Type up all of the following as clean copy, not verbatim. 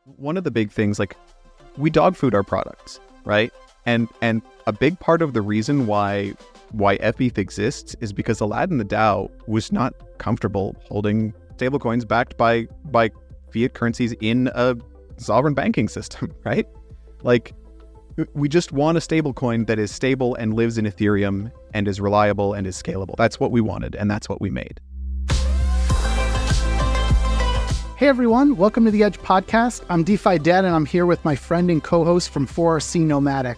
One of the big things, like, we dog food our products, right? And a big part of the reason why fETH exists is because AladdinDAO was not comfortable holding stablecoins backed by fiat currencies in a sovereign banking system, right? Like, we just want a stablecoin that is stable and lives in Ethereum and is reliable and is scalable. That's what we wanted, and that's what we made. Hey everyone, welcome to the Edge Podcast. I'm DeFi Dad, and I'm here with my friend and co-host from 4RC Nomadic.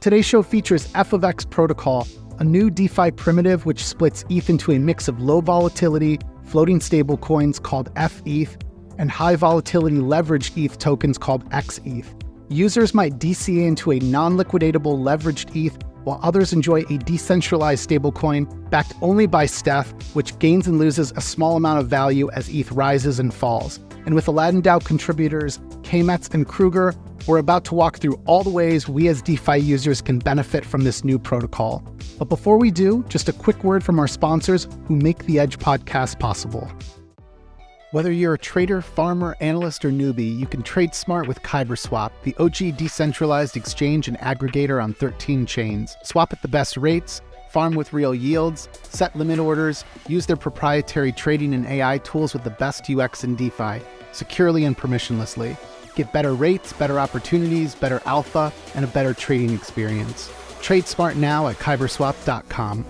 Today's show features f(x) protocol, a new DeFi primitive which splits ETH into a mix of low volatility floating stablecoins called fETH and high volatility leveraged ETH tokens called xETH. Users might DCA into a non-liquidatable leveraged ETH, while others enjoy a decentralized stablecoin backed only by sTEF, which gains and loses a small amount of value as ETH rises and falls. And with AladdinDAO contributors Kmets and Crouguer, we're about to walk through all the ways we as DeFi users can benefit from this new protocol. But before we do, just a quick word from our sponsors who make the Edge Podcast possible. Whether you're a trader, farmer, analyst, or newbie, you can trade smart with KyberSwap, the OG decentralized exchange and aggregator on 13 chains. Swap at the best rates, farm with real yields, set limit orders, use their proprietary trading and AI tools with the best UX in DeFi, securely and permissionlessly. Get better rates, better opportunities, better alpha, and a better trading experience. Trade smart now at kyberswap.com.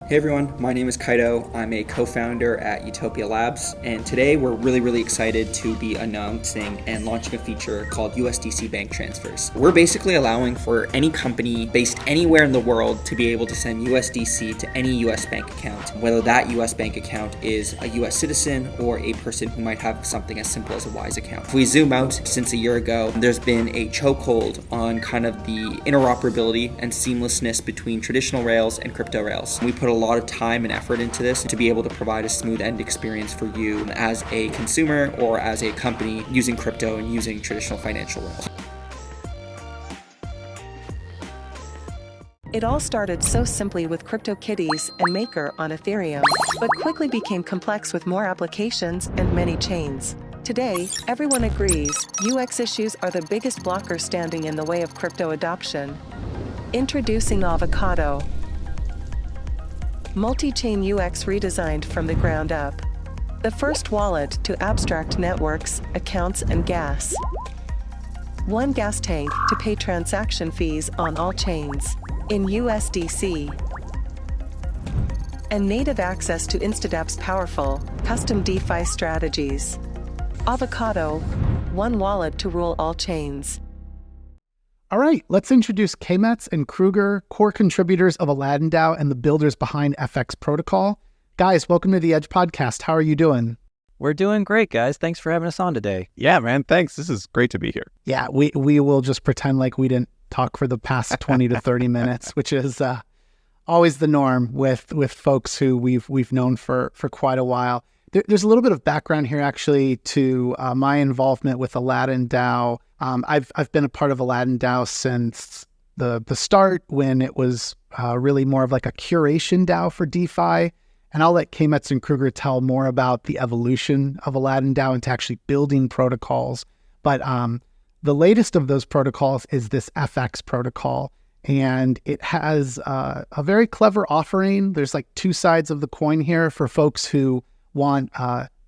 Hey everyone, my name is Kaito. I'm a co-founder at Utopia Labs, and today we're really excited to be announcing and launching a feature called USDC bank transfers. We're basically allowing for any company based anywhere in the world to be able to send USDC to any US bank account, whether that US bank account is a US citizen or a person who might have something as simple as a Wise account. If we zoom out since a year ago, there's been a chokehold on kind of the interoperability and seamlessness between traditional rails and crypto rails. We put a lot of time and effort into this to be able to provide a smooth end experience for you as a consumer or as a company using crypto and using traditional financial rails. It all started so simply with CryptoKitties and Maker on Ethereum, but quickly became complex with more applications and many chains. Today, everyone agrees UX issues are the biggest blocker standing in the way of crypto adoption. Introducing Avocado. Multi-chain UX redesigned from the ground up. The first wallet to abstract networks, accounts, and gas. One gas tank to pay transaction fees on all chains in USDC. And native access to Instadapp's powerful, custom DeFi strategies. Avocado, one wallet to rule all chains. All right, let's introduce Kmets and Crouguer, core contributors of AladdinDAO and the builders behind fETH protocol. Guys, welcome to the Edge Podcast. How are you doing? We're doing great, guys. Thanks for having us on today. Yeah, man, thanks. This is great to be here. Yeah, we will just pretend like we didn't talk for the past 20 to 30 minutes, which is always the norm with folks who we've known for quite a while. There's a little bit of background here, actually, to my involvement with AladdinDAO. I've been a part of AladdinDAO since the start, when it was really more of like a curation DAO for DeFi. And I'll let Kmets and Crouguer tell more about the evolution of AladdinDAO into actually building protocols. But the latest of those protocols is this fETH protocol. And it has a very clever offering. There's like two sides of the coin here for folks who want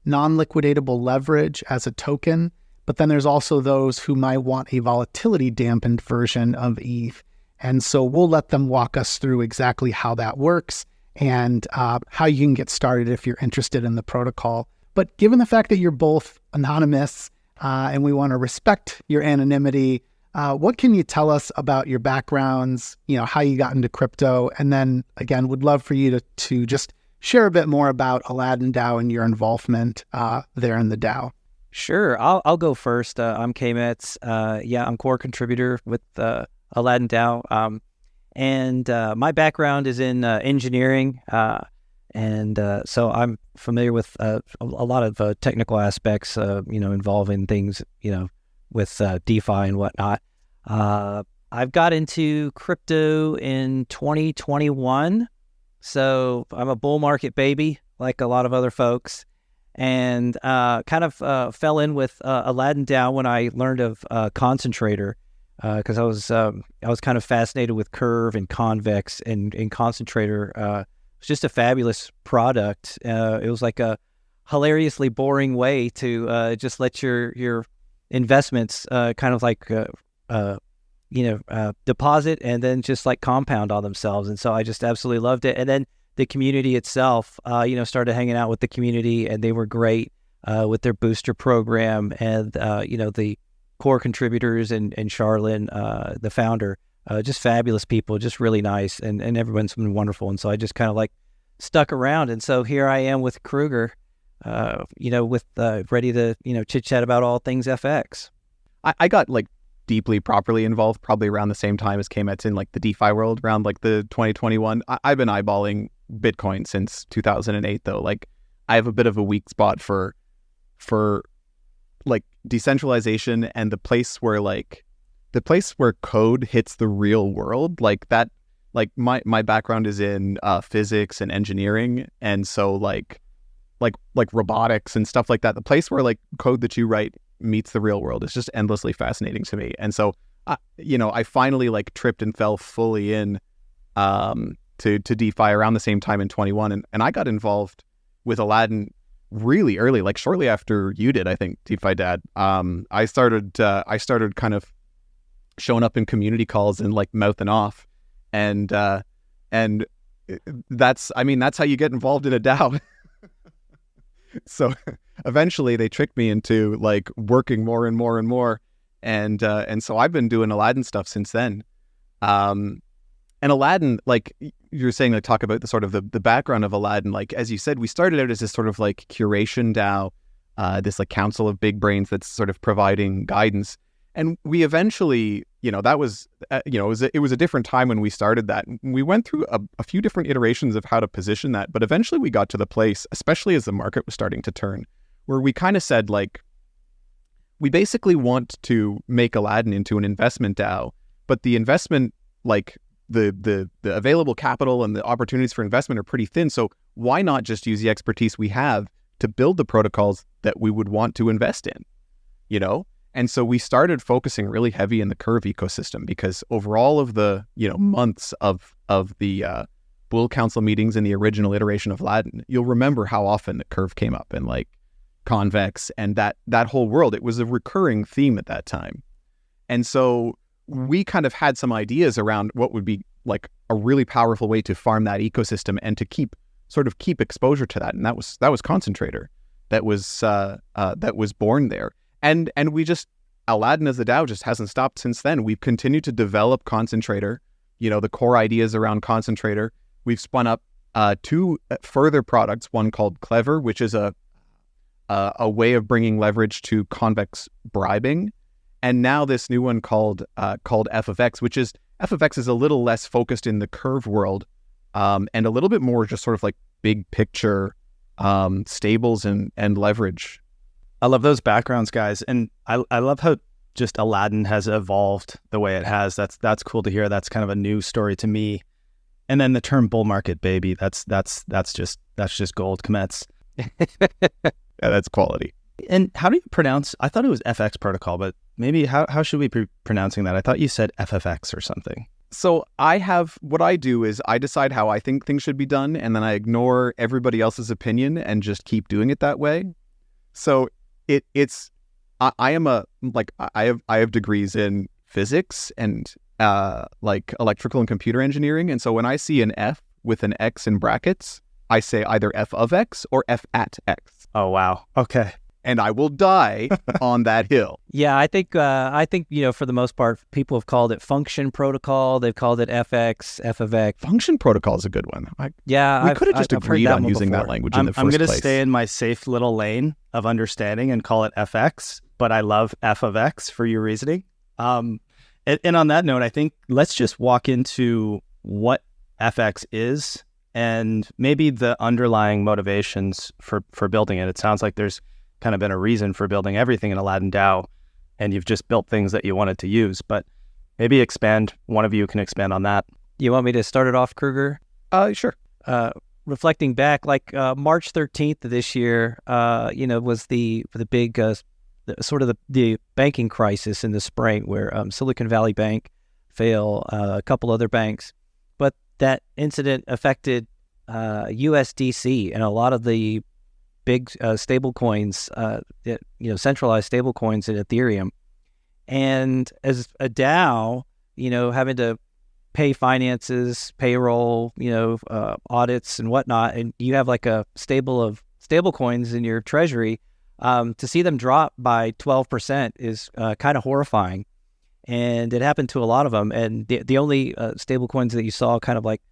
non-liquidatable leverage as a token. But then there's also those who might want a volatility dampened version of ETH. And so we'll let them walk us through exactly how that works and how you can get started if you're interested in the protocol. But given the fact that you're both anonymous and we want to respect your anonymity, what can you tell us about your backgrounds, how you got into crypto? And then again, would love for you to just share a bit more about AladdinDAO and your involvement there in the DAO. Sure, I'll go first. I'm Kmets. I'm core contributor with AladdinDAO. And my background is in engineering. So I'm familiar with a lot of technical aspects, involving things, with DeFi and whatnot. I've got into crypto in 2021. So I'm a bull market baby, like a lot of other folks. and kind of fell in with AladdinDAO when I learned of Concentrator, because I was kind of fascinated with Curve and Convex, and Concentrator was just a fabulous product. It was like a hilariously boring way to just let your investments kind of like deposit and then just like compound on themselves. And so I just absolutely loved it. And then the community itself, started hanging out with the community, and they were great with their booster program, and the core contributors and Charlene, the founder, just fabulous people, just really nice, and everyone's been wonderful. And so I just kind of like stuck around, and so here I am with Crouguer, ready to chit chat about all things FX. I got like deeply properly involved probably around the same time as Kmets in like the DeFi world, around like the 2021. I've been eyeballing Bitcoin since 2008 though. Like I have a bit of a weak spot for like decentralization and the place where code hits the real world, like that. Like my background is in physics and engineering, and so like robotics and stuff like that. The place where like code that you write meets the real world is just endlessly fascinating to me. And so I finally like tripped and fell fully in to DeFi around the same time in 21, and I got involved with Aladdin really early, like shortly after you did, I think, DeFi Dad. I started kind of showing up in community calls and like mouthing off, and that's how you get involved in a DAO. So eventually they tricked me into like working more and more and more, and so I've been doing Aladdin stuff since then. And Aladdin, like you're saying, like talk about the sort of the background of Aladdin. Like as you said, we started out as this sort of like curation DAO, this like council of big brains that's sort of providing guidance. And we eventually, that was, it was a different time when we started that. We went through a few different iterations of how to position that, but eventually we got to the place, especially as the market was starting to turn, where we kind of said, like, we basically want to make Aladdin into an investment DAO, but the investment, like the available capital and the opportunities for investment are pretty thin. So why not just use the expertise we have to build the protocols that we would want to invest in, And so we started focusing really heavy in the Curve ecosystem, because over all of the months of the Bull Council meetings in the original iteration of Aladdin, you'll remember how often the Curve came up, and like Convex and that whole world. It was a recurring theme at that time, and so we kind of had some ideas around what would be like a really powerful way to farm that ecosystem and to keep exposure to that, and that was Concentrator, that was born there. And we just, Aladdin as a DAO just hasn't stopped since then. We've continued to develop Concentrator, the core ideas around Concentrator. We've spun up two further products, one called Clever, which is a way of bringing leverage to convex bribing. And now this new one called fETH, which is, fETH is a little less focused in the Curve world, and a little bit more just sort of like big picture stables and leverage. I love those backgrounds, guys. And I love how just Aladdin has evolved the way it has. That's cool to hear. That's kind of a new story to me. And then the term bull market, baby, that's just gold, Kmets. Yeah, that's quality. And how do you pronounce, I thought it was FX protocol, but maybe how should we be pronouncing that? I thought you said FFX or something. So what I do is I decide how I think things should be done, and then I ignore everybody else's opinion and just keep doing it that way. So I have degrees in physics and like electrical and computer engineering, and so when I see an F with an X in brackets, I say either F of X or F at X. Oh wow, okay. And I will die on that hill. Yeah, I think for the most part, people have called it function protocol. They've called it FX, F of X. Function protocol is a good one. We could have just agreed on using that language in the first place. I'm going to stay in my safe little lane of understanding and call it FX, but I love F of X for your reasoning. And on that note, I think let's just walk into what FX is and maybe the underlying motivations for building it. It sounds like there's kind of been a reason for building everything in AladdinDAO, and you've just built things that you wanted to use, but maybe one of you can expand on that. You want me to start it off, Crouguer? Sure. reflecting back, like March 13th of this year, was the big sort of the banking crisis in the spring, where Silicon Valley Bank failed, a couple other banks, but that incident affected USDC and a lot of the big stable coins, centralized stable coins in Ethereum. And as a DAO, having to pay finances, payroll, audits and whatnot, and you have like a stable of stable coins in your treasury, to see them drop by 12% is kind of horrifying. And it happened to a lot of them. And the only stable coins that you saw kind of like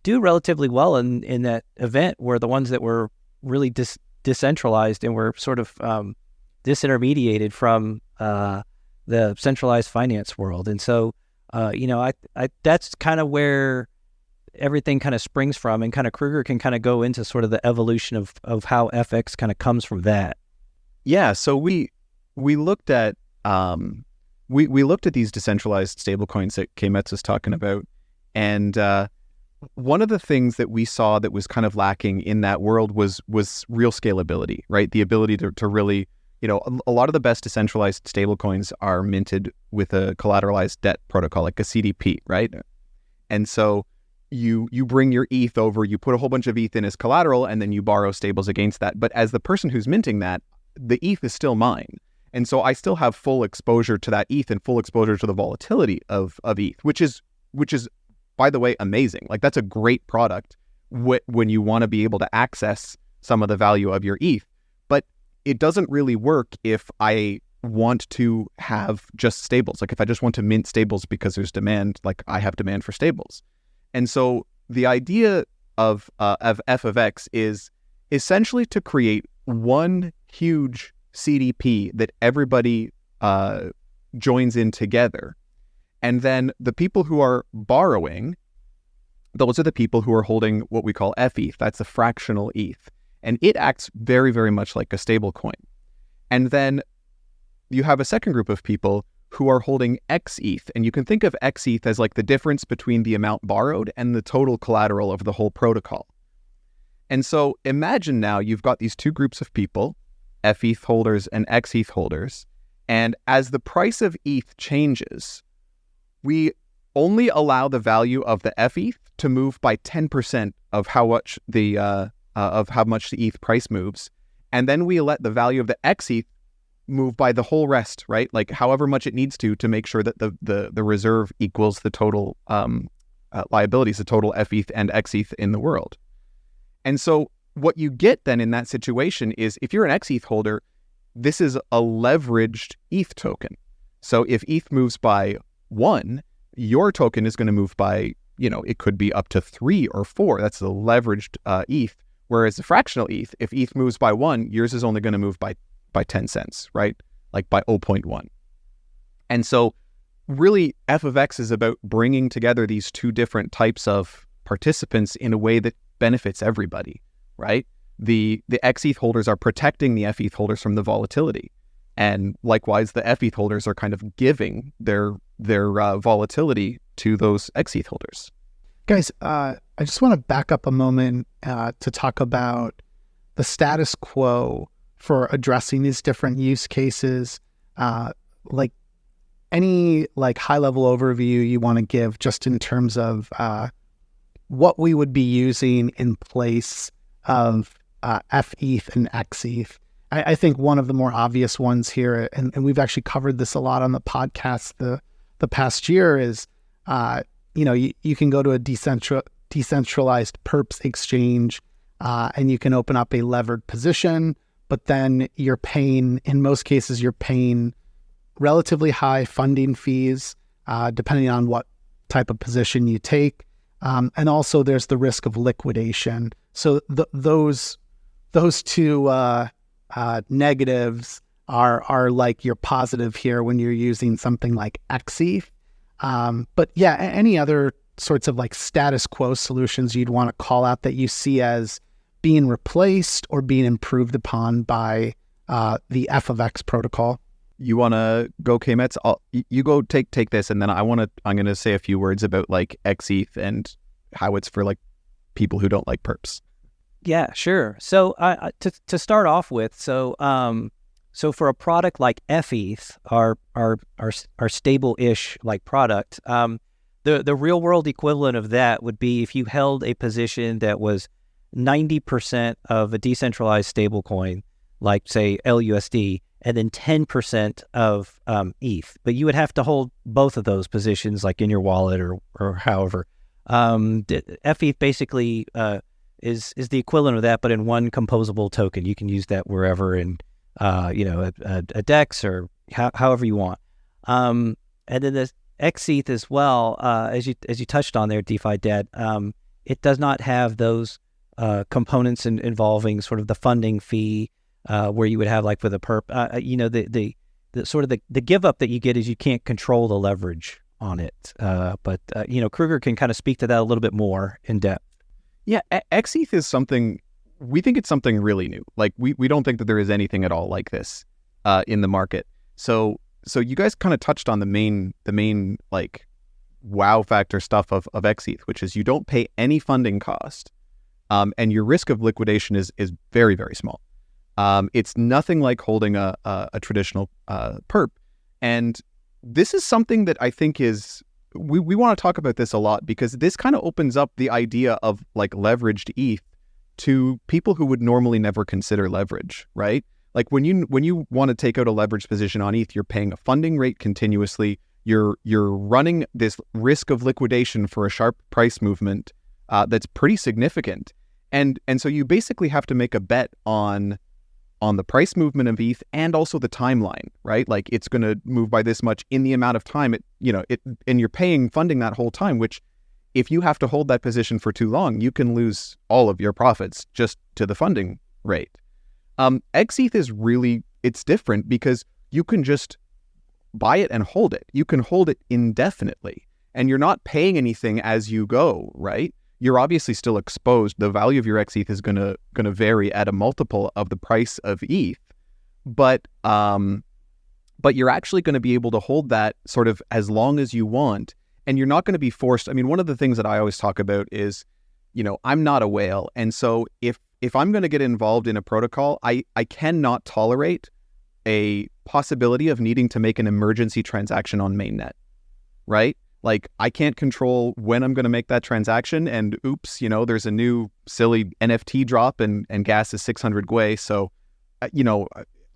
do relatively well in that event were the ones that were really decentralized and were sort of disintermediated from the centralized finance world. And so, I that's kind of where everything kind of springs from, and kind of Crouguer can kind of go into sort of the evolution of how FX kind of comes from that. Yeah. So we looked at we looked at these decentralized stablecoins that Kmets was talking about, and one of the things that we saw that was kind of lacking in that world was real scalability, right? The ability to really, a lot of the best decentralized stablecoins are minted with a collateralized debt protocol, like a CDP, right? And so you bring your ETH over, you put a whole bunch of ETH in as collateral, and then you borrow stables against that. But as the person who's minting that, the ETH is still mine. And so I still have full exposure to that ETH and full exposure to the volatility of ETH, which is, by the way, amazing. Like, that's a great product when you want to be able to access some of the value of your ETH. But it doesn't really work if I want to have just stables. Like, if I just want to mint stables because there's demand, like I have demand for stables. And so the idea of fETH is essentially to create one huge CDP that everybody joins in together. And then the people who are borrowing, those are the people who are holding what we call fETH. That's a fractional ETH. And it acts very, very much like a stable coin. And then you have a second group of people who are holding xETH. And you can think of xETH as like the difference between the amount borrowed and the total collateral of the whole protocol. And so imagine now you've got these two groups of people, fETH holders and xETH holders. And as the price of ETH changes, we only allow the value of the fETH to move by 10% of how much the ETH price moves, and then we let the value of the xETH move by the whole rest, right? Like however much it needs to make sure that the reserve equals the total liabilities, the total fETH and xETH in the world. And so what you get then in that situation is, if you're an xETH holder, this is a leveraged ETH token. So if ETH moves by 1, your token is going to move by, it could be up to 3 or 4. That's the leveraged ETH. Whereas the fractional ETH, if ETH moves by 1, yours is only going to move by 10 cents, right? Like by 0.1. And so really fETH is about bringing together these two different types of participants in a way that benefits everybody, right? The xETH holders are protecting the fETH holders from the volatility. And likewise, the fETH holders are kind of giving their volatility to those xETH holders. Guys, I just want to back up a moment to talk about the status quo for addressing these different use cases. Like any high-level overview you want to give just in terms of what we would be using in place of fETH and xETH. I think one of the more obvious ones here, and we've actually covered this a lot on the podcast the past year, is you can go to a decentralized perps exchange and you can open up a levered position, but then in most cases, you're paying relatively high funding fees depending on what type of position you take. And also there's the risk of liquidation. So those two negatives are like your positive here when you're using something like xETH. But yeah, any other sorts of status quo solutions you'd want to call out that you see as being replaced or being improved upon by the fETH protocol? You want to go, Kmets? You go take this, and then I'm going to say a few words about xETH and how it's for people who don't like perps. Yeah, sure. So to start off with, so for a product like fETH, our stable-ish like product, the real world equivalent of that would be if you held a position that was 90% of a decentralized stablecoin, like say LUSD, and then 10% of ETH. But you would have to hold both of those positions, like in your wallet or however. fETH basically is the equivalent of that, but in one composable token. You can use that wherever in a DEX or however you want. And then the xETH as well, as you touched on there, DeFi Dad, it does not have those components involving sort of the funding fee, where you would have like with a perp. The sort of the give up that you get is you can't control the leverage on it. But Crouguer can kind of speak to that a little bit more in depth. Yeah, xETH is something, we think it's something really new. Like we don't think that there is anything at all like this in the market. So you guys kind of touched on the main like wow factor stuff of xETH, which is you don't pay any funding cost, and your risk of liquidation is very, very small. It's nothing like holding a traditional perp. And this is something that I think is, we want to talk about this a lot, because this kind of opens up the idea of like leveraged ETH to people who would normally never consider leverage, right? Like when you want to take out a leveraged position on ETH, you're paying a funding rate continuously. You're running this risk of liquidation for a sharp price movement that's pretty significant. And so you basically have to make a bet on the price movement of ETH and also the timeline, right? Like it's going to move by this much in the amount of time and you're paying funding that whole time, which if you have to hold that position for too long, you can lose all of your profits just to the funding rate. xETH is really, it's different because you can just buy it and hold it. You can hold it indefinitely and you're not paying anything as you go, right? You're obviously still exposed. The value of your xETH is gonna vary at a multiple of the price of ETH, but you're actually going to be able to hold that sort of as long as you want, and you're not going to be forced. I mean, one of the things that I always talk about is, I'm not a whale, and so if I'm going to get involved in a protocol, I cannot tolerate a possibility of needing to make an emergency transaction on mainnet, right? Like I can't control when I'm going to make that transaction, and oops, there's a new silly NFT drop and gas is 600 gwei. So,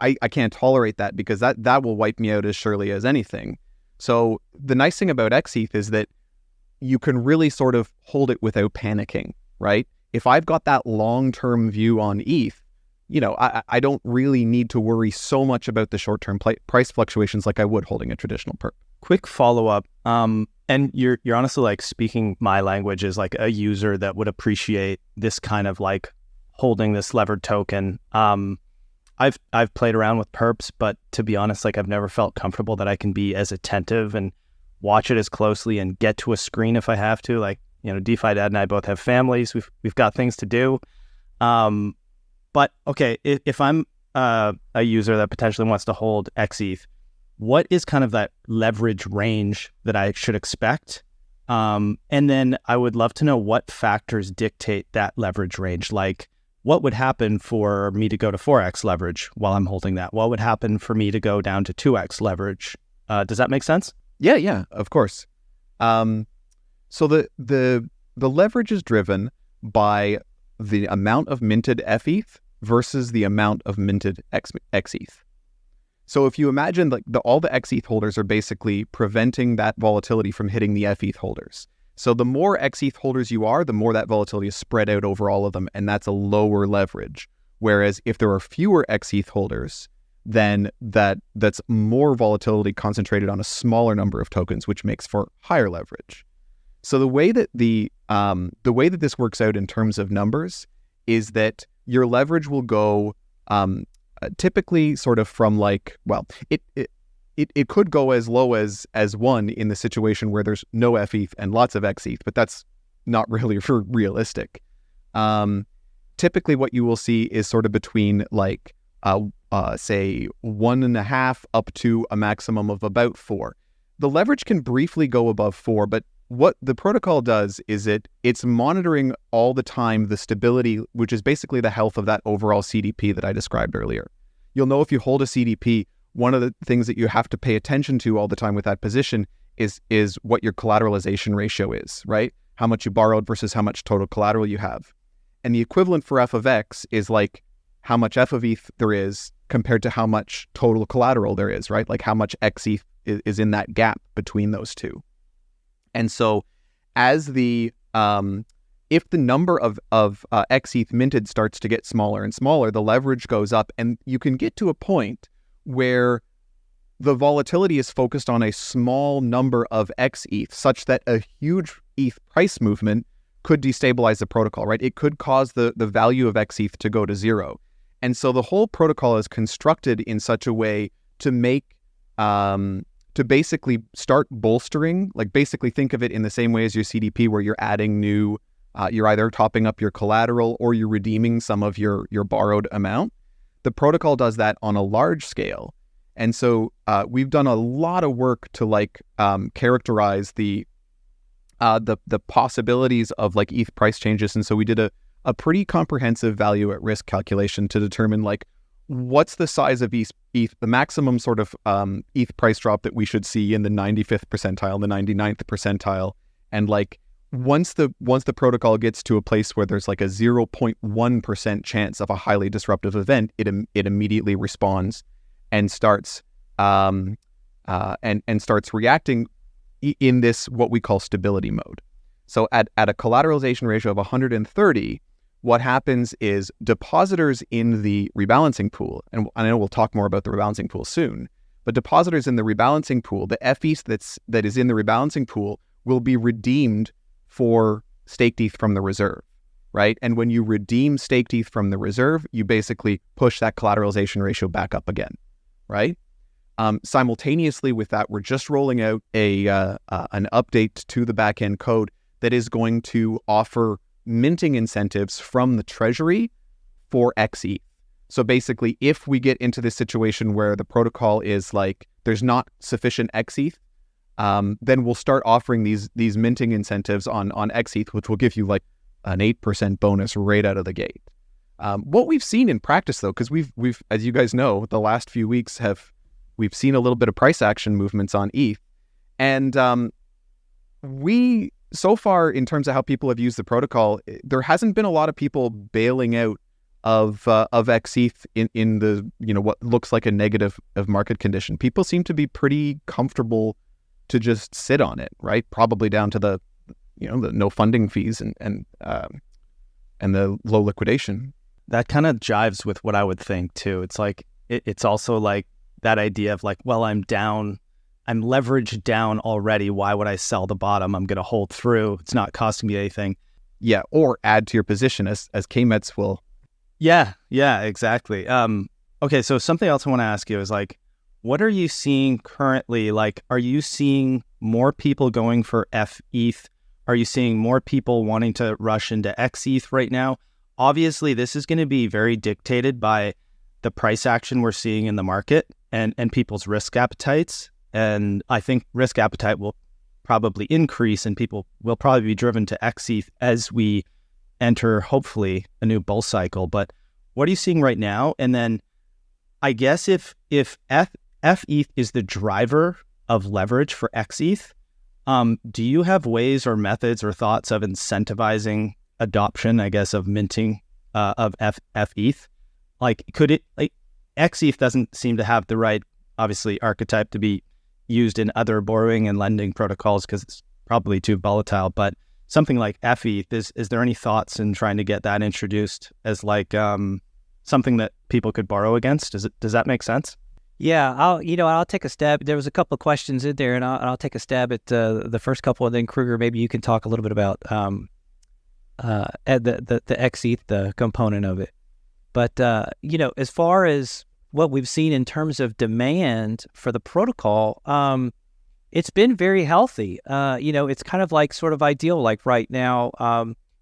I can't tolerate that because that will wipe me out as surely as anything. So the nice thing about xETH is that you can really sort of hold it without panicking, right? If I've got that long-term view on ETH, I don't really need to worry so much about the short-term price fluctuations like I would holding a traditional perp. Quick follow-up. And you're honestly like speaking my language as like a user that would appreciate this kind of like holding this levered token. I've played around with perps, but to be honest, like I've never felt comfortable that I can be as attentive and watch it as closely and get to a screen if I have to. Like, DeFi Dad and I both have families. We've got things to do. But okay, if I'm a user that potentially wants to hold xETH, what is kind of that leverage range that I should expect? And then I would love to know what factors dictate that leverage range. Like what would happen for me to go to 4x leverage while I'm holding that? What would happen for me to go down to 2x leverage? Does that make sense? Yeah, of course. So the leverage is driven by the amount of minted fETH versus the amount of minted xETH. So if you imagine like all the xETH holders are basically preventing that volatility from hitting the fETH holders. So the more xETH holders you are, the more that volatility is spread out over all of them, and that's a lower leverage. Whereas if there are fewer xETH holders, then that's more volatility concentrated on a smaller number of tokens, which makes for higher leverage. So the way that this works out in terms of numbers is that your leverage will go typically sort of from like, well, it could go as low as 1 in the situation where there's no fETH and lots of xETH, but that's not really realistic. Typically what you will see is sort of between like say 1.5 up to a maximum of about 4. The leverage can briefly go above 4, but what the protocol does is it's monitoring all the time the stability, which is basically the health of that overall CDP that I described earlier. You'll know if you hold a CDP, one of the things that you have to pay attention to all the time with that position is what your collateralization ratio is, right? How much you borrowed versus how much total collateral you have. And the equivalent for f of x is like how much f of ETH there is compared to how much total collateral there is, right? Like how much xETH is in that gap between those two. And so as the if the number of xETH minted starts to get smaller and smaller, the leverage goes up, and you can get to a point where the volatility is focused on a small number of xETH, such that a huge ETH price movement could destabilize the protocol, right? It could cause the value of xETH to go to zero. And so the whole protocol is constructed in such a way to make to basically start bolstering, like basically think of it in the same way as your CDP, where you're adding new, you're either topping up your collateral or you're redeeming some of your borrowed amount. The protocol does that on a large scale. And so we've done a lot of work to like characterize the possibilities of like ETH price changes. And so we did a pretty comprehensive value at risk calculation to determine like what's the size of ETH, the maximum sort of ETH price drop that we should see in the 95th percentile, the 99th percentile. And like once the protocol gets to a place where there's like a 0.1% chance of a highly disruptive event, it immediately responds and starts and starts reacting in this what we call stability mode. So at a collateralization ratio of 130, what happens is depositors in the rebalancing pool, and I know we'll talk more about the rebalancing pool soon, but depositors in the rebalancing pool, the fETH that is in the rebalancing pool will be redeemed for staked ETH from the reserve, right? And when you redeem staked ETH from the reserve, you basically push that collateralization ratio back up again, right? Simultaneously with that, we're just rolling out an update to the backend code that is going to offer minting incentives from the treasury for xETH. So basically, if we get into this situation where the protocol is like, there's not sufficient xETH, then we'll start offering these minting incentives on xETH, which will give you like an 8% bonus right out of the gate. What we've seen in practice though, because we've, as you guys know, the last few weeks we've seen a little bit of price action movements on ETH. And so far, in terms of how people have used the protocol, there hasn't been a lot of people bailing out of xETH in the, what looks like a negative of market condition. People seem to be pretty comfortable to just sit on it, right? Probably down to the no funding fees and the low liquidation. That kind of jives with what I would think too. It's like it's also like that idea of like, well, I'm leveraged down already. Why would I sell the bottom? I'm going to hold through. It's not costing me anything. Yeah, or add to your position as Kmets will. Yeah, exactly. Okay, so something else I want to ask you is like, what are you seeing currently? Like, are you seeing more people going for fETH? Are you seeing more people wanting to rush into xETH right now? Obviously, this is going to be very dictated by the price action we're seeing in the market and people's risk appetites. And I think risk appetite will probably increase and people will probably be driven to xETH as we enter, hopefully, a new bull cycle. But what are you seeing right now? And then I guess if fETH is the driver of leverage for xETH, do you have ways or methods or thoughts of incentivizing adoption, I guess, of minting of fETH? Like, could it, like, xETH doesn't seem to have the right, obviously, archetype to be used in other borrowing and lending protocols because it's probably too volatile. But something like fETH, is there any thoughts in trying to get that introduced as like something that people could borrow against? Does that make sense? Yeah, I'll take a stab. There was a couple of questions in there, and I'll take a stab at the first couple, and then Crouguer, maybe you can talk a little bit about the xETH, the component of it. But as far as what we've seen in terms of demand for the protocol, it's been very healthy. It's kind of like sort of ideal. Like right now,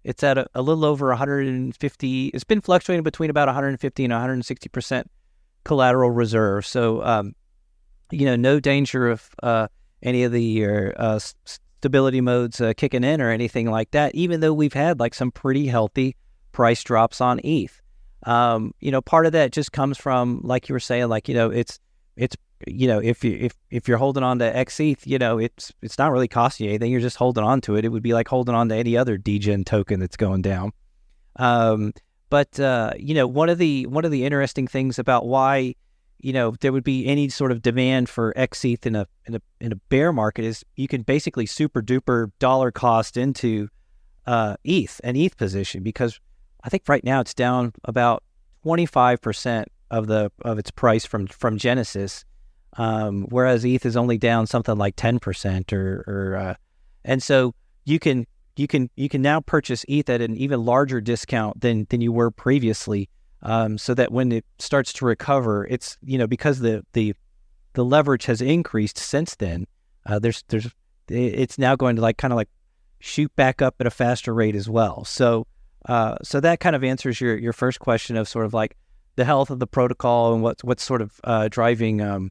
it's at a little over 150. It's been fluctuating between about 150 and 160% collateral reserve. So, no danger of any of the stability modes kicking in or anything like that, even though we've had like some pretty healthy price drops on ETH. Part of that just comes from, like you were saying, like, it's if you're holding on to xETH, it's not really costing you anything. You're just holding on to it. It would be like holding on to any other degen token that's going down. But one of the interesting things about why there would be any sort of demand for xETH in a bear market is you can basically super duper dollar cost into an ETH position, because I think right now it's down about 25% of its price from Genesis, whereas ETH is only down something like 10% and so you can now purchase ETH at an even larger discount than you were previously, so that when it starts to recover, it's because the leverage has increased since then. It's now going to kind of shoot back up at a faster rate as well. So that kind of answers your first question of sort of like the health of the protocol and what's sort of driving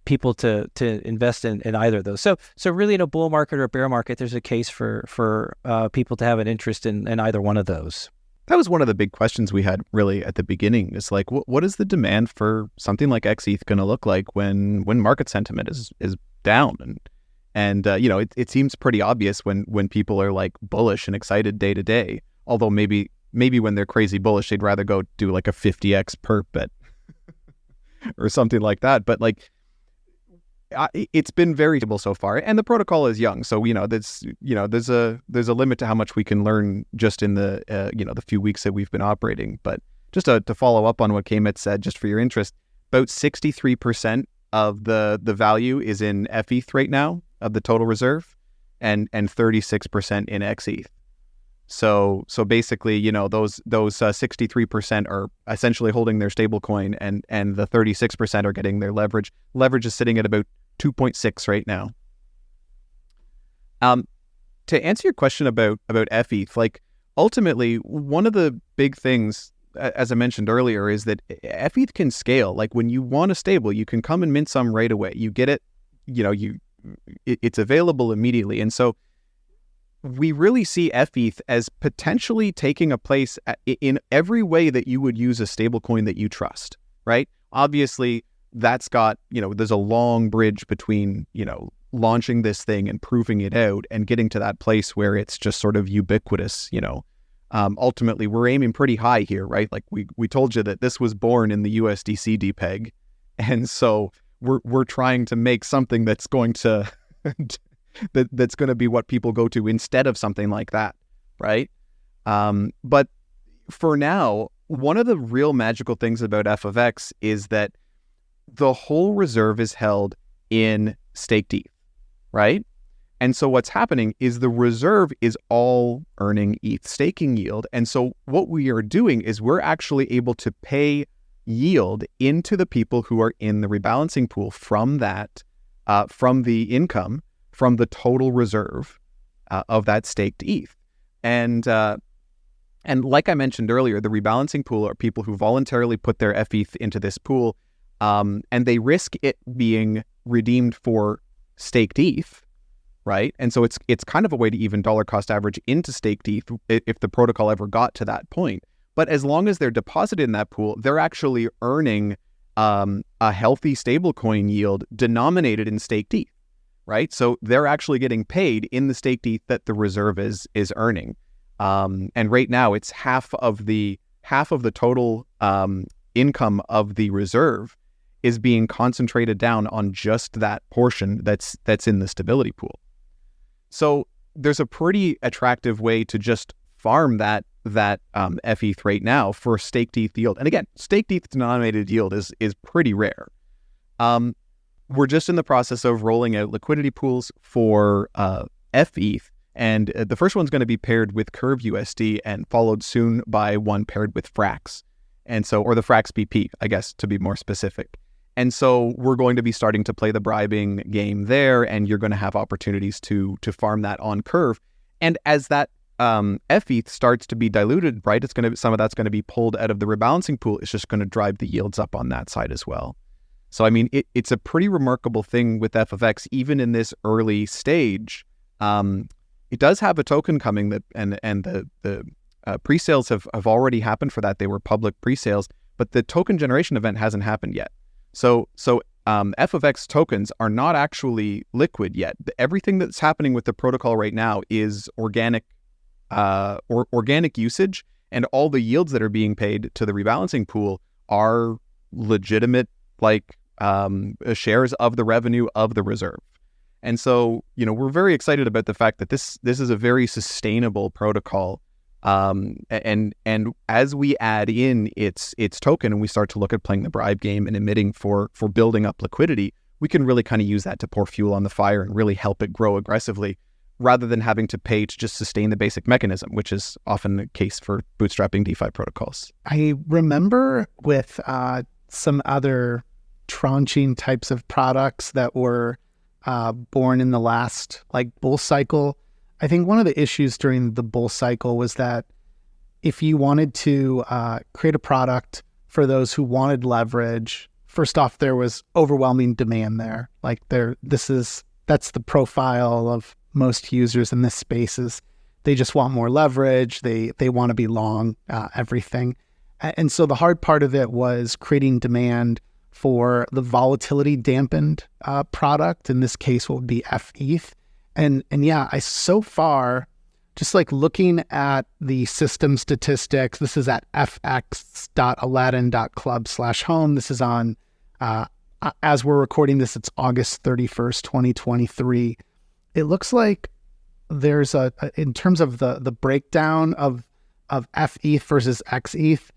people to invest in either of those. So really, in a bull market or a bear market, there's a case for people to have an interest in either one of those. That was one of the big questions we had really at the beginning. Is like, what is the demand for something like xETH going to look like when market sentiment is down? And it seems pretty obvious when people are like bullish and excited day to day. Although maybe when they're crazy bullish, they'd rather go do like a 50x perp bet or something like that. But like, it's been very stable so far, and the protocol is young. So there's a limit to how much we can learn just in the the few weeks that we've been operating. But just to follow up on what Kmets said, just for your interest, about 63% of the value is in fETH right now of the total reserve, and 36% in xETH. So basically, those 63% are essentially holding their stablecoin, and the 36% are getting their leverage. Leverage is sitting at about 2.6 right now. To answer your question about fETH, like ultimately, one of the big things, as I mentioned earlier, is that fETH can scale. Like when you want a stable, you can come and mint some right away. You get it, it's available immediately, and so we really see fETH as potentially taking a place in every way that you would use a stablecoin that you trust, right? Obviously, that's got, there's a long bridge between, launching this thing and proving it out and getting to that place where it's just sort of ubiquitous, Ultimately, we're aiming pretty high here, right? Like we told you that this was born in the USDC DPEG. And so we're trying to make something that's going to... that's going to be what people go to instead of something like that, right? But for now, one of the real magical things about fETH is that the whole reserve is held in staked ETH, right? And so what's happening is the reserve is all earning ETH staking yield. And so what we are doing is we're actually able to pay yield into the people who are in the rebalancing pool from that, from the income, from the total reserve of that staked ETH. And like I mentioned earlier, the rebalancing pool are people who voluntarily put their fETH into this pool, and they risk it being redeemed for staked ETH, right? And so it's kind of a way to even dollar cost average into staked ETH if the protocol ever got to that point. But as long as they're deposited in that pool, they're actually earning a healthy stablecoin yield denominated in staked ETH. Right, so they're actually getting paid in the staked ETH that the reserve is earning, and right now it's half of the total income of the reserve is being concentrated down on just that portion that's in the stability pool. So there's a pretty attractive way to just farm that fETH right now for staked ETH yield, and again, staked ETH denominated yield is pretty rare. We're just in the process of rolling out liquidity pools for fETH, and the first one's going to be paired with Curve USD and followed soon by one paired with Frax, or the Frax BP, I guess, to be more specific. And so we're going to be starting to play the bribing game there, and you're going to have opportunities to farm that on Curve. And as that fETH starts to be diluted, right, some of that's going to be pulled out of the rebalancing pool. It's just going to drive the yields up on that side as well. So, I mean, it's a pretty remarkable thing with fETH, even in this early stage. It does have a token coming and the pre-sales have already happened for that. They were public pre-sales, but the token generation event hasn't happened yet. So fETH tokens are not actually liquid yet. Everything that's happening with the protocol right now is organic usage, and all the yields that are being paid to the rebalancing pool are legitimate, shares of the revenue of the reserve. And so, we're very excited about the fact that this is a very sustainable protocol. And as we add in its token and we start to look at playing the bribe game and emitting for building up liquidity, we can really kind of use that to pour fuel on the fire and really help it grow aggressively, rather than having to pay to just sustain the basic mechanism, which is often the case for bootstrapping DeFi protocols. I remember with some other tranching types of products that were born in the last bull cycle. I think one of the issues during the bull cycle was that if you wanted to create a product for those who wanted leverage, first off, there was overwhelming demand there. That's the profile of most users in this space, is they just want more leverage. They want to be long everything. And so the hard part of it was creating demand for the volatility dampened product. In this case, what would be fETH. And yeah, so far, just looking at the system statistics, this is at fx.aladdin.club/home. This is on, as we're recording this, it's August 31st, 2023. It looks like there's in terms of the breakdown of fETH versus xETH,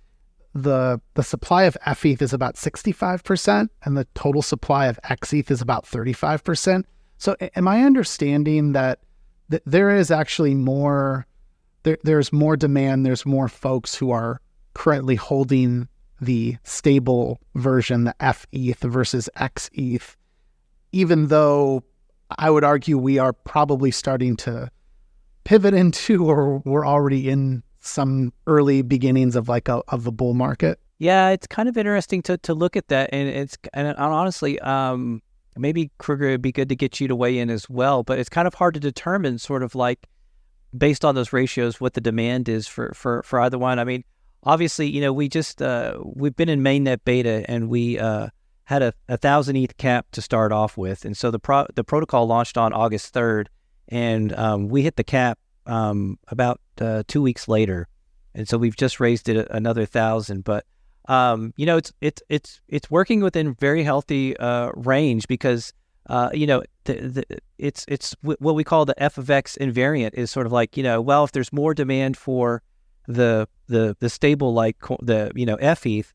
the supply of fETH is about 65% and the total supply of xETH is about 35%. So am I understanding that there is actually more, there's more demand, there's more folks who are currently holding the stable version, the fETH versus xETH, even though I would argue we are probably starting to pivot into, or we're already in some early beginnings of of a bull market? Yeah, it's kind of interesting to look at that. And honestly, maybe Crouguer, it'd be good to get you to weigh in as well, but it's kind of hard to determine based on those ratios what the demand is for either one. I mean, obviously, we've been in mainnet beta and we had a 1,000 ETH cap to start off with. And so the protocol launched on August 3rd and we hit the cap about 2 weeks later. And so we've just raised it another 1,000, but it's working within very healthy range because it's what we call the fETH invariant is sort of if there's more demand for the stable fETH,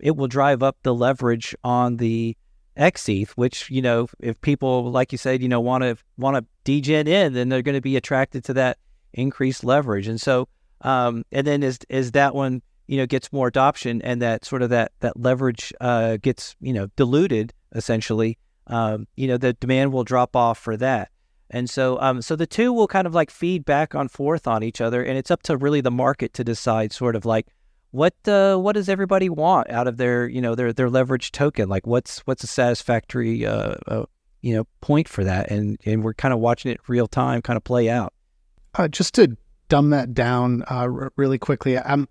it will drive up the leverage on the xETH, which if people, like you said, want to degen in, then they're going to be attracted to that increased leverage. And so and then as that one gets more adoption and that sort of that leverage gets diluted, essentially, the demand will drop off for that. And so so the two will kind of feed back and forth on each other, and it's up to really the market to decide sort of what does everybody want out of their their leverage token? What's a satisfactory point for that? And we're kind of watching it real time kind of play out. Just to dumb that down really quickly, I'm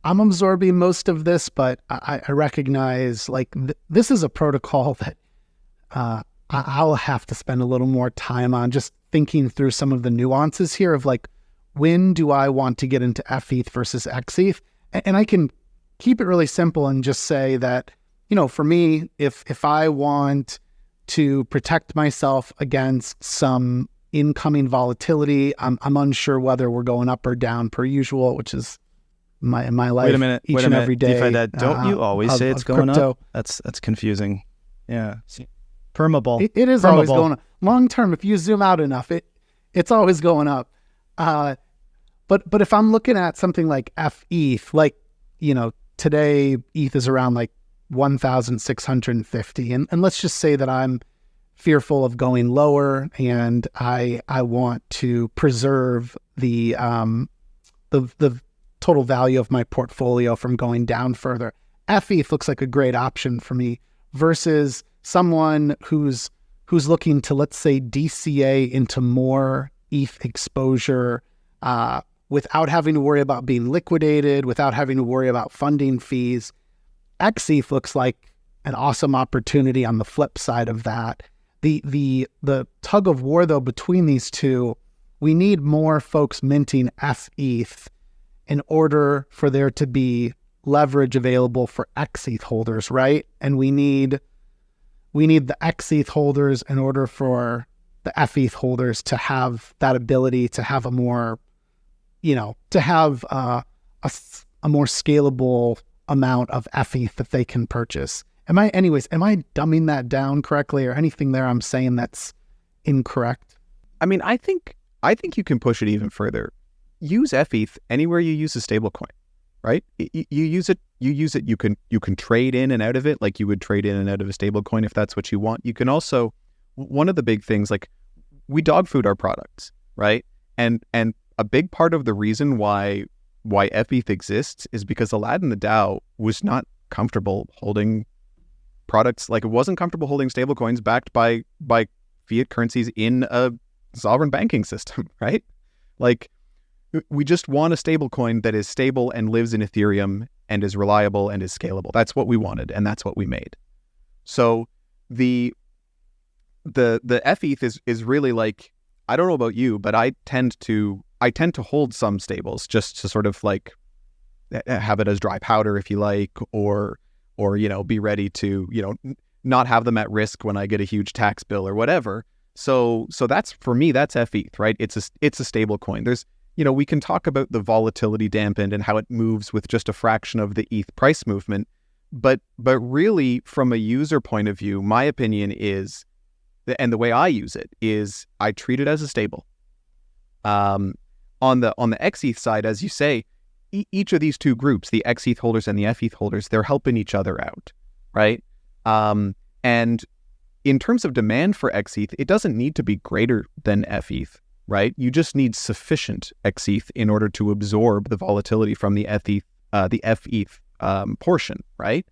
absorbing most of this, but I recognize this is a protocol that I'll have to spend a little more time on, just thinking through some of the nuances here of when do I want to get into fETH versus xETH? And I can keep it really simple and just say that, for me, if I want to protect myself against some incoming volatility, I'm unsure whether we're going up or down per usual, which is my life. Wait a minute. Every day. DeFi Dad, don't you always say it's going crypto. up? That's confusing. Yeah. Permable. It is Permable. always going up. Long term, if you zoom out enough, it's always going up. But if I'm looking at something like fETH, today ETH is around 1,650, and let's just say that I'm fearful of going lower and I want to preserve the total value of my portfolio from going down further. fETH looks like a great option for me versus someone who's looking to, let's say, DCA into more ETH exposure without having to worry about being liquidated, without having to worry about funding fees. xETH looks like an awesome opportunity on the flip side of that. The tug of war, though, between these two, we need more folks minting fETH in order for there to be leverage available for xETH holders, right? And we need the xETH holders in order for the fETH holders to have that ability to have a more, to have a more scalable amount of fETH that they can purchase. Am I dumbing that down correctly, or anything there I'm saying that's incorrect? I mean, I think you can push it even further. Use fETH anywhere you use a stablecoin, right? You use it. You can trade in and out of it like you would trade in and out of a stablecoin if that's what you want. You can also, one of the big things, like, we dog food our products, right? And a big part of the reason why fETH exists is because AladdinDAO was not comfortable holding products, like it wasn't comfortable holding stablecoins backed by fiat currencies in a sovereign banking system, right? Like, we just want a stablecoin that is stable and lives in Ethereum and is reliable and is scalable. That's what we wanted, and that's what we made. So the fETH is really like, I don't know about you, but I tend to hold some stables just to sort of like have it as dry powder, if you like, or be ready to not have them at risk when I get a huge tax bill or whatever. So that's, for me, that's fETH, right? It's a stable coin. There's, we can talk about the volatility dampened and how it moves with just a fraction of the ETH price movement, but really, from a user point of view, my opinion is, and the way I use it is, I treat it as a stable. On the xETH side, as you say, each of these two groups, the xETH holders and the fETH holders, they're helping each other out, right? And in terms of demand for xETH, it doesn't need to be greater than fETH, right? You just need sufficient xETH in order to absorb the volatility from the fETH portion, right?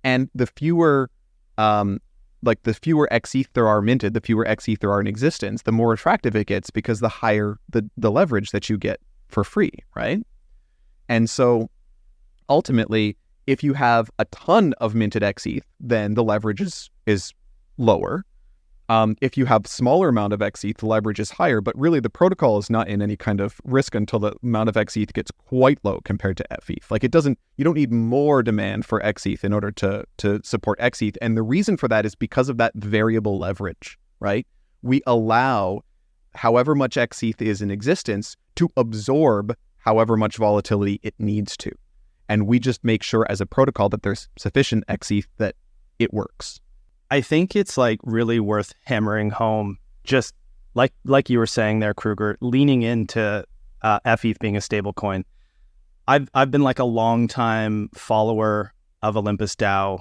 And the fewer xETH there are minted, the fewer xETH there are in existence, the more attractive it gets, because the higher the leverage that you get for free, right? And so ultimately, if you have a ton of minted xETH, then the leverage is lower. If you have smaller amount of xETH, the leverage is higher, but really the protocol is not in any kind of risk until the amount of xETH gets quite low compared to fETH. Like, you don't need more demand for xETH in order to support xETH. And the reason for that is because of that variable leverage, right? We allow however much xETH is in existence to absorb however much volatility it needs to. And we just make sure as a protocol that there's sufficient xETH that it works. I think it's like really worth hammering home, just like you were saying there, Crouguer, leaning into fETH being a stable coin. I've been like a long time follower of Olympus DAO,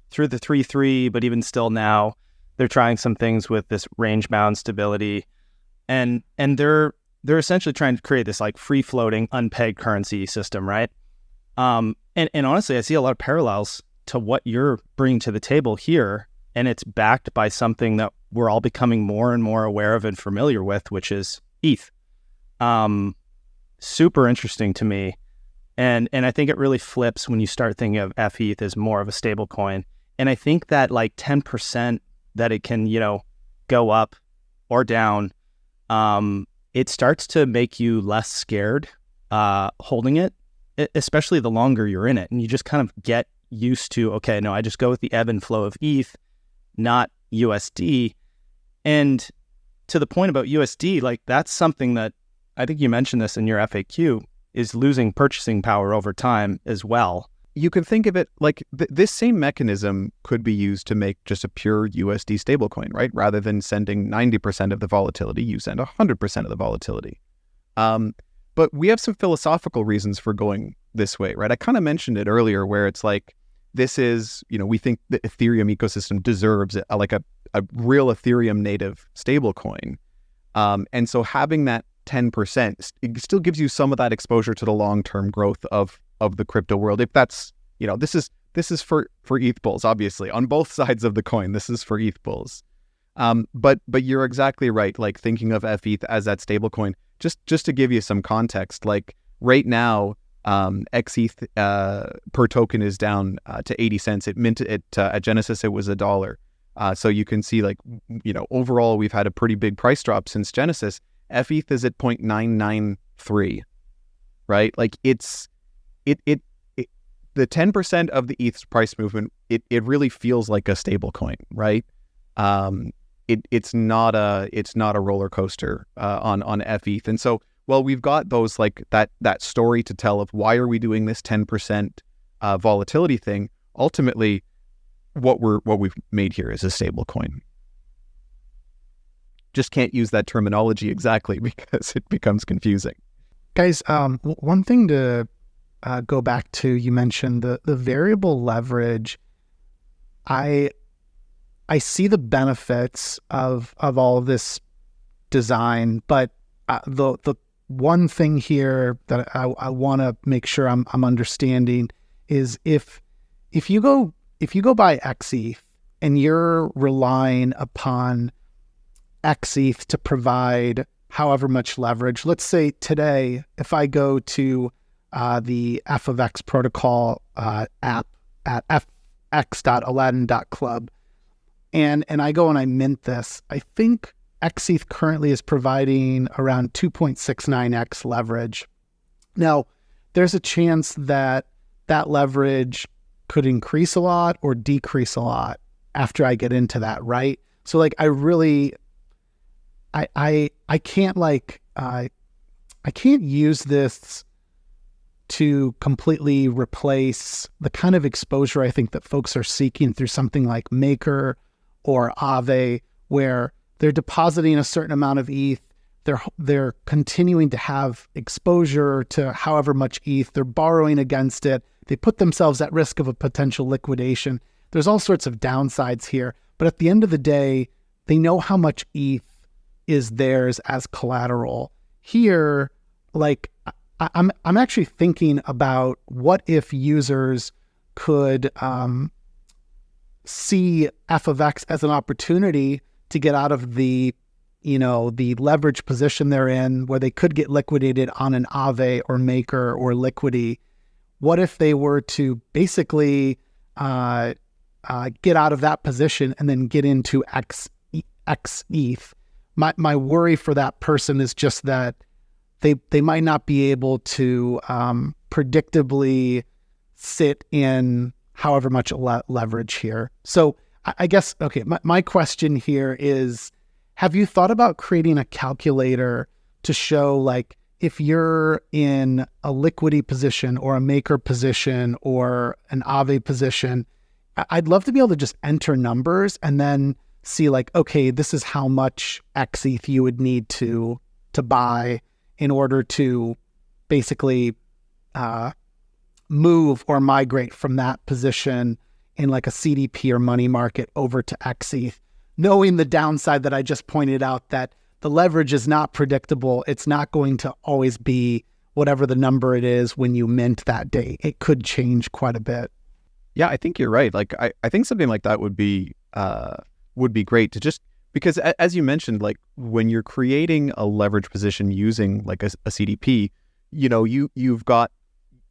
through the 3.3, but even still now, they're trying some things with this range bound stability, and they're essentially trying to create this like free floating unpegged currency system, right? And honestly, I see a lot of parallels to what you're bringing to the table here. And it's backed by something that we're all becoming more and more aware of and familiar with, which is ETH. Super interesting to me. And I think it really flips when you start thinking of fETH as more of a stable coin. And I think that like 10% that it can, go up or down, it starts to make you less scared holding it, especially the longer you're in it. And you just kind of get used to, okay, no, I just go with the ebb and flow of ETH, not USD. And to the point about USD, like, that's something that I think you mentioned this in your FAQ, is losing purchasing power over time as well. You can think of it like this same mechanism could be used to make just a pure USD stablecoin, right? Rather than sending 90% of the volatility, you send 100% of the volatility. But we have some philosophical reasons for going this way, right? I kind of mentioned it earlier, where it's like, this is, we think the Ethereum ecosystem deserves a real Ethereum native stablecoin. And so having that 10%, it still gives you some of that exposure to the long-term growth of the crypto world. If that's, this for ETH bulls, obviously on both sides of the coin. This is for ETH bulls. But you're exactly right. Like thinking of fETH as that stable coin, just to give you some context, like right now, xETH per token is down to 80 cents. It minted at Genesis, it was $1. So you can see, like, overall, we've had a pretty big price drop since Genesis. fETH is at 0.993, right? Like the 10% of the ETH's price movement, it really feels like a stable coin, right? It's not a roller coaster on fETH. And so, well, we've got those, like that story to tell of why are we doing this 10% volatility thing. Ultimately, what we've made here is a stable coin. Just can't use that terminology exactly because it becomes confusing. Guys, one thing to go back to, you mentioned the variable leverage. I see the benefits of all of this design, but the one thing here that I want to make sure I'm understanding is if you go buy xETH and you're relying upon xETH to provide however much leverage. Let's say today, if I go to the fETH protocol app at fx.aladdin.club and I go and I mint this, I think xETH currently is providing around 2.69x leverage. Now, there's a chance that leverage could increase a lot or decrease a lot after I get into that, right? So like I can't I can't use this to completely replace the kind of exposure I think that folks are seeking through something like Maker or Aave, where they're depositing a certain amount of ETH. They're continuing to have exposure to however much ETH. They're borrowing against it. They put themselves at risk of a potential liquidation. There's all sorts of downsides here. But at the end of the day, they know how much ETH is theirs as collateral. Here, like I'm actually thinking about what if users could see fETH as an opportunity to get out of the leverage position they're in, where they could get liquidated on an Aave or Maker or Liquidity. What if they were to basically get out of that position and then get into xETH? My worry for that person is just that they might not be able to predictably sit in however much leverage here. So I guess, okay, my question here is, have you thought about creating a calculator to show, like, if you're in a Liquidity position or a Maker position or an Aave position? I'd love to be able to just enter numbers and then see, like, okay, this is how much xETH you would need to buy in order to basically move or migrate from that position in like a CDP or money market over to xETH, knowing the downside that I just pointed out, that the leverage is not predictable. It's not going to always be whatever the number it is when you mint that day. It could change quite a bit. Yeah, I think you're right. Like, I think something like that would be great to just, because as you mentioned, like when you're creating a leverage position using like a CDP, you've got,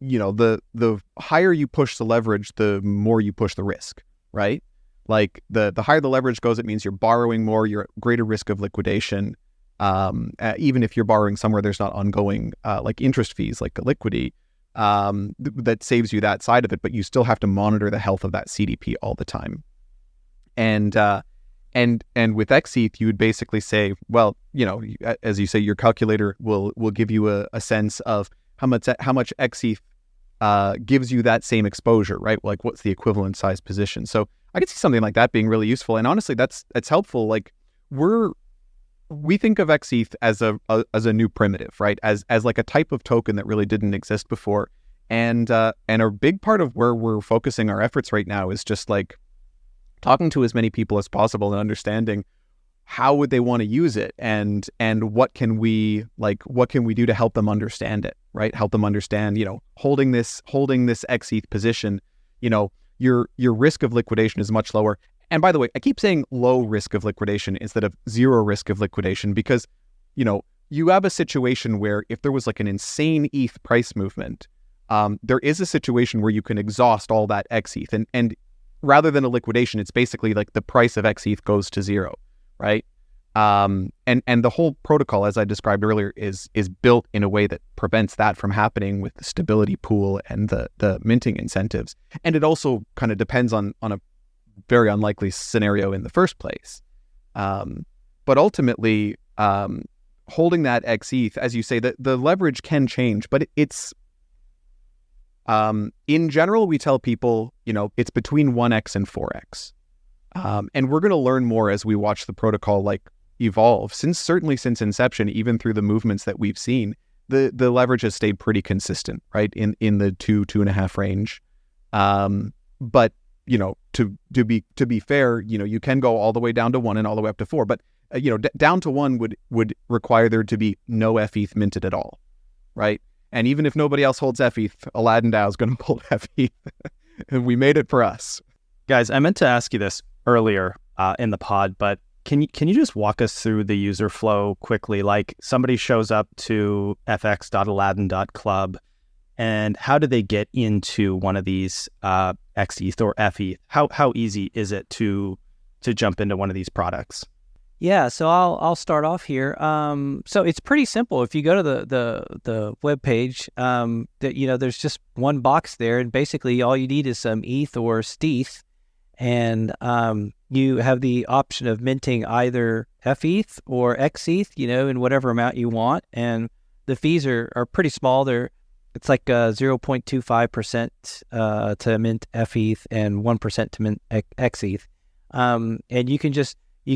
the higher you push the leverage, the more you push the risk, right? Like the higher the leverage goes, it means you're borrowing more, you're at greater risk of liquidation. Even if you're borrowing somewhere there's not ongoing like interest fees, like a Liquidity, that saves you that side of it, but you still have to monitor the health of that CDP all the time. And with xETH, you would basically say, well, as you say, your calculator will give you a sense of how much xETH gives you that same exposure, right? Like, what's the equivalent size position? So I could see something like that being really useful. And honestly, that's helpful. Like, we think of xETH as a new primitive, right? As like a type of token that really didn't exist before. And a big part of where we're focusing our efforts right now is just like talking to as many people as possible and understanding how would they want to use it, and what can we do to help them understand it, right? Help them understand, holding this xETH position, your risk of liquidation is much lower. And by the way, I keep saying low risk of liquidation instead of zero risk of liquidation because, you have a situation where if there was like an insane ETH price movement, there is a situation where you can exhaust all that xETH. And rather than a liquidation, it's basically like the price of xETH goes to zero, right? And the whole protocol, as I described earlier, is built in a way that prevents that from happening with the stability pool and the minting incentives. And it also kind of depends on a very unlikely scenario in the first place. But ultimately, holding that xETH, as you say, the leverage can change, but it's in general, we tell people, it's between 1x and 4x. And we're going to learn more as we watch the protocol evolve. Certainly since inception, even through the movements that we've seen, the leverage has stayed pretty consistent, right? In the 2.5 range. But to be fair, you can go all the way down to 1 and all the way up to 4. But down to 1 would require there to be no fETH minted at all, right? And even if nobody else holds fETH, AladdinDAO is going to hold fETH. And we made it for us. Guys, I meant to ask you this earlier in the pod, but can you just walk us through the user flow quickly? Like somebody shows up to fx.aladdin.club, and how do they get into one of these xETH or fETH? How easy is it to jump into one of these products? Yeah, so I'll start off here. So it's pretty simple. If you go to the web page, there's just one box there, and basically all you need is some ETH or stETH, and you have the option of minting either fETH or xETH, in whatever amount you want, and the fees are pretty small. It's like 0.25% to mint fETH and 1% to mint xETH, and you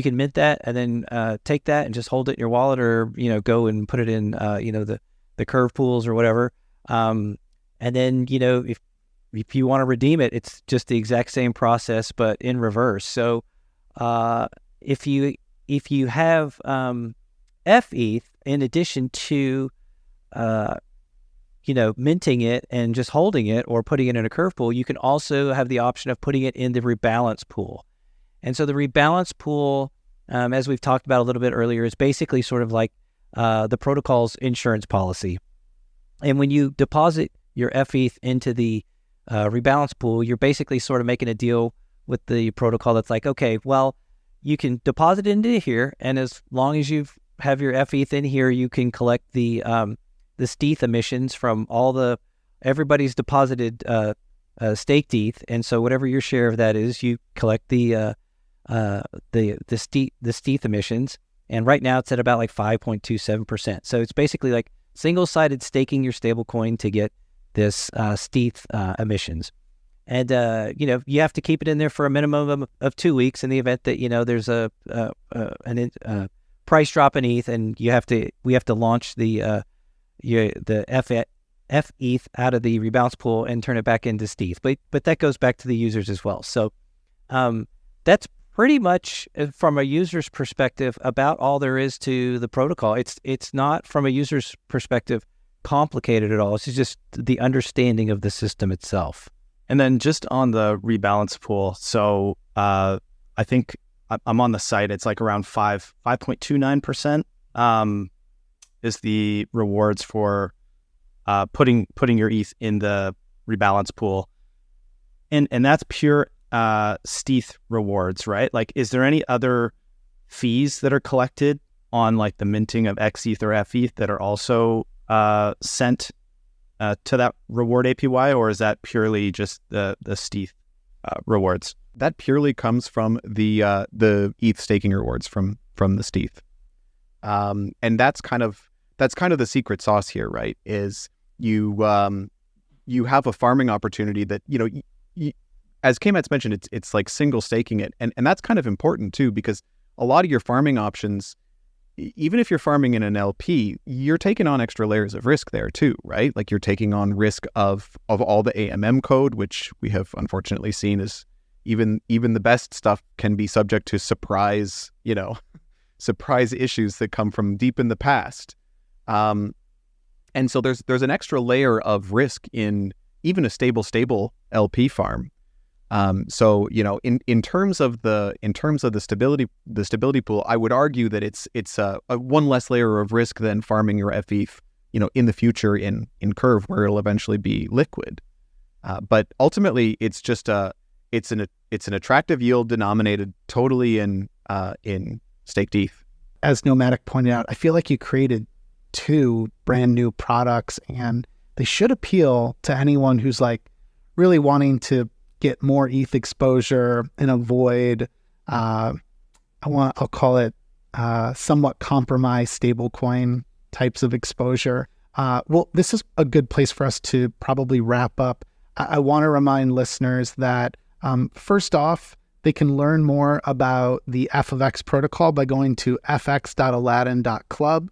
can mint that and then take that and just hold it in your wallet, or go and put it in the curve pools or whatever. And then if you want to redeem it, it's just the exact same process but in reverse. So if you have fETH in addition to minting it and just holding it or putting it in a curve pool, you can also have the option of putting it in the Rebalance Pool. And so the Rebalance Pool, as we've talked about a little bit earlier, is basically sort of like the protocol's insurance policy. And when you deposit your fETH into the Rebalance Pool, you're basically sort of making a deal with the protocol that's like, okay, well, you can deposit into here, and as long as you have your fETH in here, you can collect the stETH emissions from everybody's deposited staked ETH, and so whatever your share of that is, you collect the stETH emissions, and right now it's at about like 5.27%. So it's basically like single-sided staking your stablecoin to get this stETH emissions, and you have to keep it in there for a minimum of 2 weeks in the event that there's a price drop in ETH, and we have to launch the fETH out of the Rebalance Pool and turn it back into stETH, but that goes back to the users as well. So that's pretty much, from a user's perspective, about all there is to the protocol. It's not, from a user's perspective, complicated at all. It's just the understanding of the system itself. And then just on the Rebalance Pool, so I think I'm on the site. It's like around 5.29% is the rewards for putting your ETH in the Rebalance Pool, and that's pure stETH rewards, right? Like, is there any other fees that are collected on like the minting of xETH or fETH that are also sent to that reward APY, or is that purely just the stETH rewards? That purely comes from the ETH staking rewards from the stETH, and that's kind of the secret sauce here, right? Is you have a farming opportunity that as Kmets mentioned, it's like single staking it, and that's kind of important too, because a lot of your farming options, even if you're farming in an LP, you're taking on extra layers of risk there too, right? Like you're taking on risk of all the AMM code, which we have unfortunately seen is even the best stuff can be subject to surprise issues that come from deep in the past. And so there's an extra layer of risk in even a stable LP farm. So in terms of the stability pool, I would argue that it's a one less layer of risk than farming your fETH, in the future in Curve, where it'll eventually be liquid. But ultimately, it's just it's an attractive yield denominated totally in staked ETH. As Nomadic pointed out, I feel like you created 2 brand new products, and they should appeal to anyone who's like really wanting to get more ETH exposure and avoid, I'll call it somewhat compromised stablecoin types of exposure. Well, this is a good place for us to probably wrap up. I want to remind listeners that first off, they can learn more about the fETH protocol by going to fx.aladdin.club.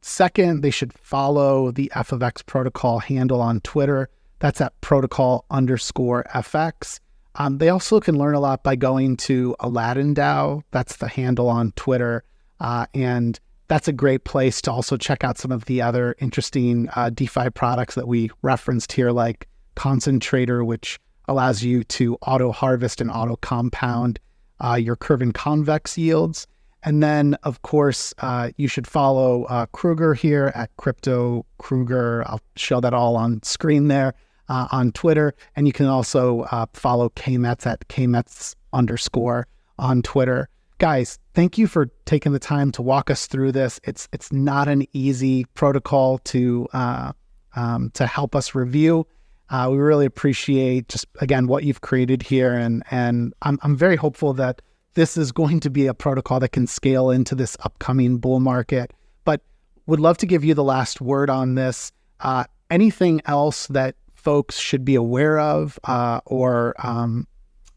Second, they should follow the fETH protocol handle on Twitter. That's at protocol_FX. They also can learn a lot by going to AladdinDAO. That's the handle on Twitter. And that's a great place to also check out some of the other interesting DeFi products that we referenced here, like Concentrator, which allows you to auto harvest and auto compound your curve and convex yields. And then, of course, you should follow Crouguer here at Crypto Crouguer. I'll show that all on screen there on Twitter. And you can also follow Kmets at Kmets_ on Twitter. Guys, thank you for taking the time to walk us through this. It's not an easy protocol to help us review. We really appreciate just, again, what you've created here. And I'm very hopeful that this is going to be a protocol that can scale into this upcoming bull market. But would love to give you the last word on this. Anything else that folks should be aware of or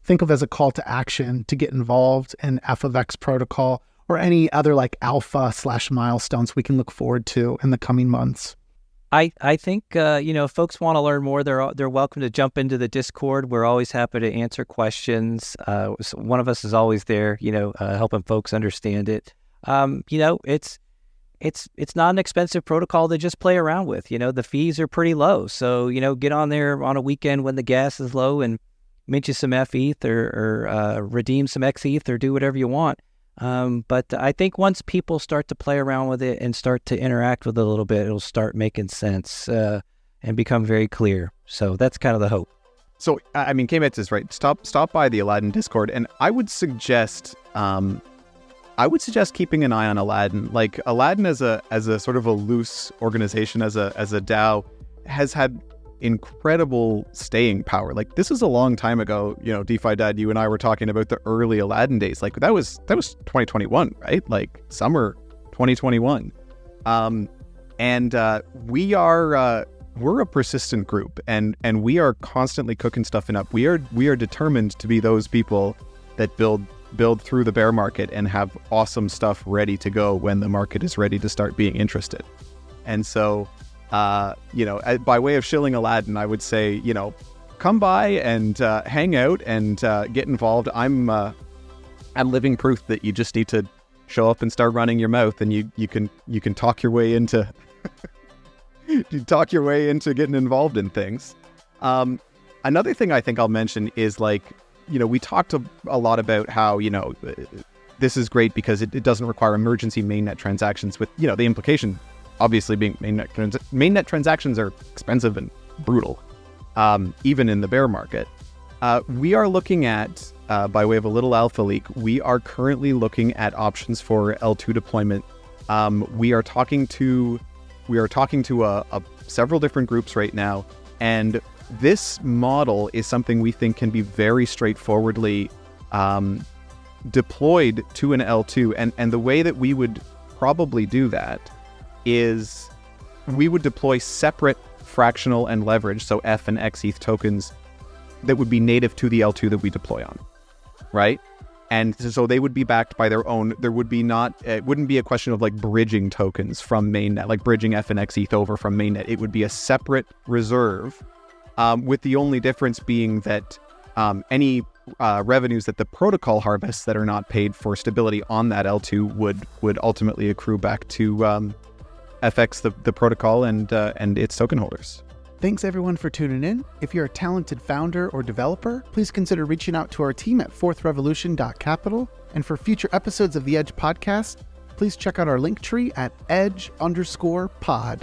think of as a call to action to get involved in fETH protocol, or any other like alpha/milestones we can look forward to in the coming months? I think, if folks want to learn more, they're welcome to jump into the Discord. We're always happy to answer questions. So one of us is always there, helping folks understand it. It's not an expensive protocol to just play around with. The fees are pretty low. So, get on there on a weekend when the gas is low and mint you some fETH or redeem some xETH or do whatever you want. But I think once people start to play around with it and start to interact with it a little bit, it'll start making sense and become very clear. So that's kind of the hope. So, Kmets is right. Stop by the Aladdin Discord, and I would suggest keeping an eye on Aladdin. Like, Aladdin as a sort of a loose organization, as a DAO, has had incredible staying power. Like, this is a long time ago. DeFi Dad, you and I were talking about the early Aladdin days. Like, that was 2021, right? Like summer 2021. We're a persistent group, and we are constantly cooking stuff up. We are determined to be those people that build through the bear market and have awesome stuff ready to go when the market is ready to start being interested. And so by way of shilling Aladdin, I would say, come by and hang out and get involved. I'm living proof that you just need to show up and start running your mouth, and you can talk your way into getting involved in things. Another thing I think I'll mention is, like, we talked a lot about how this is great because it doesn't require emergency mainnet transactions, with the implication obviously being mainnet transactions are expensive and brutal, even in the bear market. We are looking at, by way of a little alpha leak, we are currently looking at options for L2 deployment. We are talking to several different groups right now, and this model is something we think can be very straightforwardly deployed to an L2. And the way that we would probably do that is we would deploy separate fractional and leverage, so F and xETH tokens, that would be native to the L2 that we deploy on, right? And so they would be backed by their own. There would be it wouldn't be a question of like bridging tokens from mainnet, like bridging F and xETH over from mainnet. It would be a separate reserve, with the only difference being that any revenues that the protocol harvests that are not paid for stability on that L2 would ultimately accrue back to FX, the protocol, and its token holders. Thanks everyone for tuning in. If you're a talented founder or developer, please consider reaching out to our team at fourthrevolution.capital. And for future episodes of the Edge podcast, please check out our link tree at edge_pod.